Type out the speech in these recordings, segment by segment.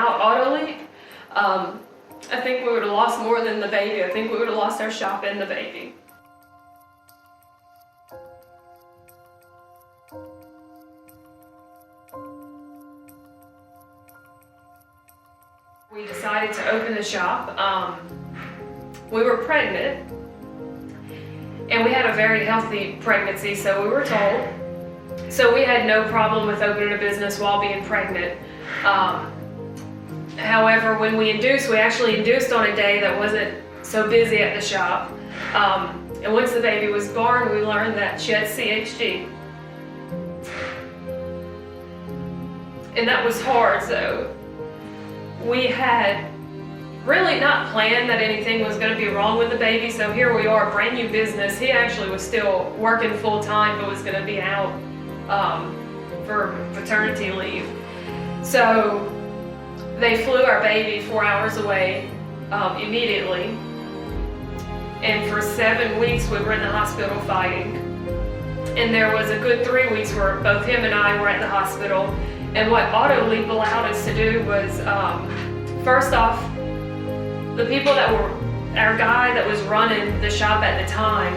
without AutoLeap, I think we would have lost more than the baby. I think we would have lost our shop and the baby. We decided to open the shop. We were pregnant, and we had a very healthy pregnancy, so we were told. So we had no problem with opening a business while being pregnant. However, when we actually induced on a day that wasn't so busy at the shop. And once the baby was born, we learned that she had CHD. And that was hard, so we had really not planned that anything was going to be wrong with the baby, so here we are, brand new business. He actually was still working full time, but was going to be out for paternity leave. So they flew our baby 4 hours away immediately, and for 7 weeks we were in the hospital fighting. And there was a good 3 weeks where both him and I were at the hospital. And what AutoLeap allowed us to do was, first off, the people that were, our guy that was running the shop at the time,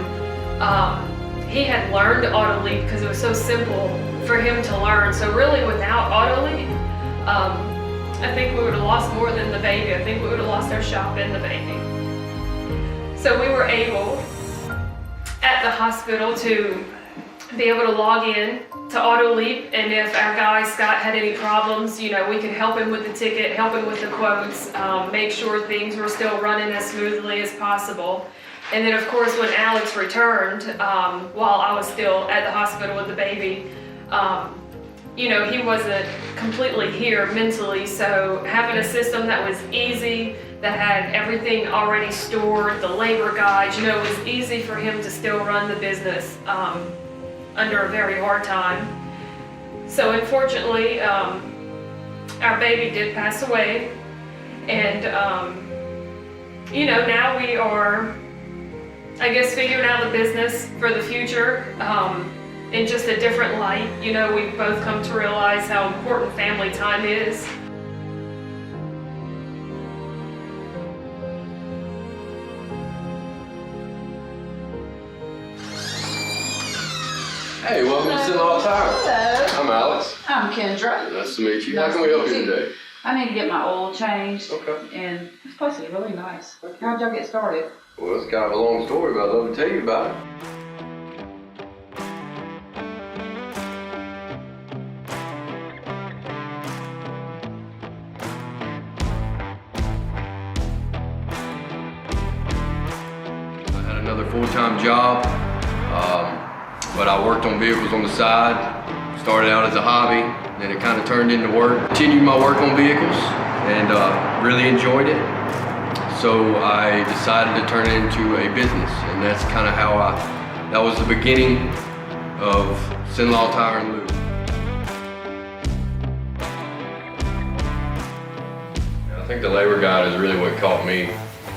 he had learned AutoLeap because it was so simple for him to learn. So really without AutoLeap, I think we would have lost more than the baby. I think we would have lost our shop and the baby. So we were able, at the hospital, to be able to log in to AutoLeap, and if our guy Scott had any problems, we could help him with the ticket, help him with the quotes, make sure things were still running as smoothly as possible. And then of course when Alex returned, while I was still at the hospital with the baby, he wasn't completely here mentally, so having a system that was easy, that had everything already stored, the labor guides, it was easy for him to still run the business under a very hard time. So unfortunately, our baby did pass away, and now we are, I guess, figuring out the business for the future in just a different light. We've both come to realize how important family time is. Hey, welcome to Cenla Tire. Hello. I'm Alex. I'm Kendra. Nice to meet you. How can we help you today? I need to get my oil changed. Okay. And this place is really nice. How'd y'all get started? Well, it's kind of a long story, but I'd love to tell you about it. I had another full-time job. But I worked on vehicles on the side. Started out as a hobby, then it kind of turned into work. Continued my work on vehicles and really enjoyed it. So I decided to turn it into a business, and that's kind of how that was the beginning of Cenla Tire Lube. I think the labor guide is really what caught me.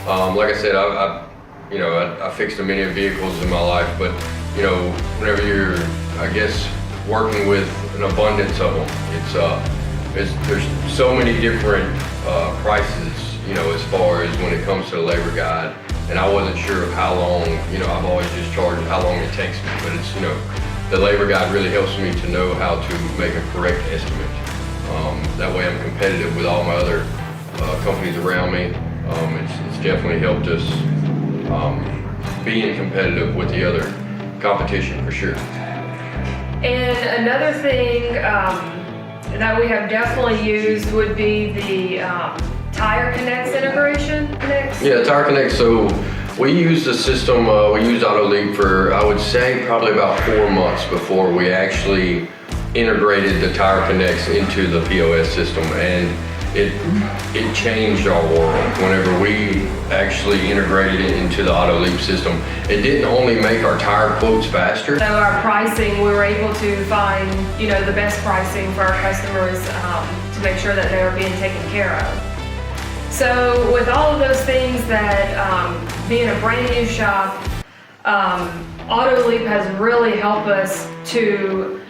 Like I said, I fixed many vehicles in my life, but whenever you're, I guess, working with an abundance of them, there's so many different prices, as far as when it comes to the labor guide. And I wasn't sure of how long, I've always just charged how long it takes me, but it's, the labor guide really helps me to know how to make a correct estimate. That way I'm competitive with all my other companies around me. It's definitely helped us being competitive with the other competition for sure. And another thing that we have definitely used would be the Tire Connects integration. Yeah, Tire Connect. So we used the system, we used AutoLeap for, I would say, probably about 4 months before we actually integrated the Tire Connects into the POS system, and it changed our world. Whenever we actually integrated it into the AutoLeap system, it didn't only make our tire quotes faster. So our pricing, we were able to find, the best pricing for our customers to make sure that they were being taken care of. So with all of those things, that being a brand new shop, AutoLeap has really helped us to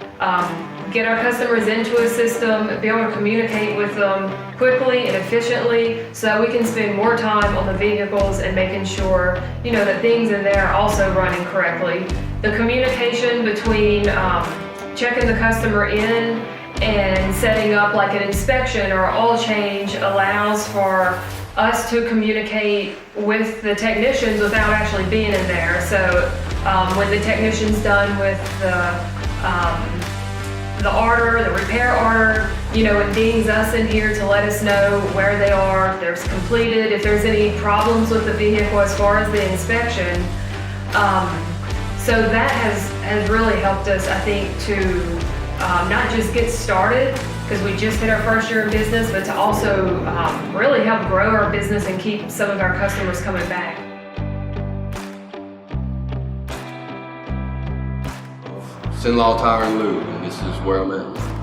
get our customers into a system, be able to communicate with them quickly and efficiently so that we can spend more time on the vehicles and making sure, you know, that things in there are also running correctly. The communication between checking the customer in and setting up like an inspection or oil change allows for us to communicate with the technicians without actually being in there. So when the technician's done with the order, the repair order, you know, it dings us in here to let us know where they are, if there's completed, if there's any problems with the vehicle as far as the inspection. So that has really helped us, I think, to not just get started, because we just hit our first year in business, but to also really help grow our business and keep some of our customers coming back. Cenla Tire Lube, and this is where I'm at.